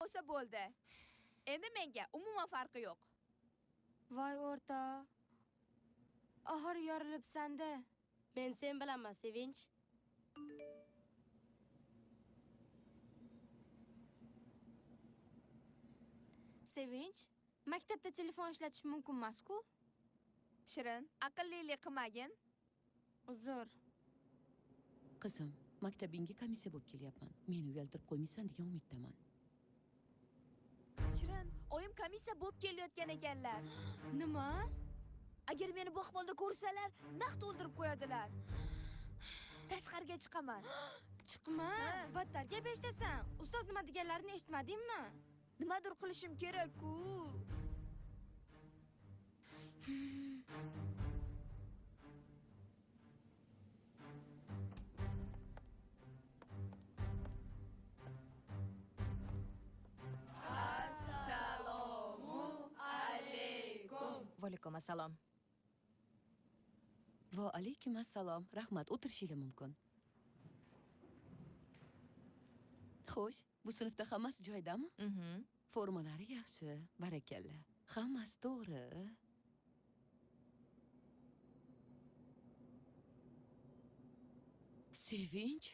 bo'lsa bo'ldi. Endi menga umuman farqi yo'q. Voy o'rta. Oxir yorilibsan-da. Men sen bilanman, Sevinch. Sevinch, maktabda telefon ishlatish mumkin emas-ku? Shirin, aqllilik qilmagin. Uzr. Qizim, maktabingga komissiya bo'lib kelyapman. Meni uyaltirib qo'ymaysan degan umiddaman. Shirin, oyim komissiya bo'lib kelayotgan ekanlar. Nima? Agar meni bu ahvolda ko'rsalar, naqd o'ldirib qo'yadilar. Tashqariga chiqaman. Chiqma, battar gap eshitasan. Ustoz nima deganlarini eshitmadingmi? Nimadir qilishim kerak-ku. Assalomu alaykum. Va alaykum assalom. Va alaykum assalom. Rahmat, o'tirishingiz mumkin. Xo'sh, bu sinfda hammasi joyidami? Formalari yaxshi, barakalla. Hammasi to'g'ri. Sevinch,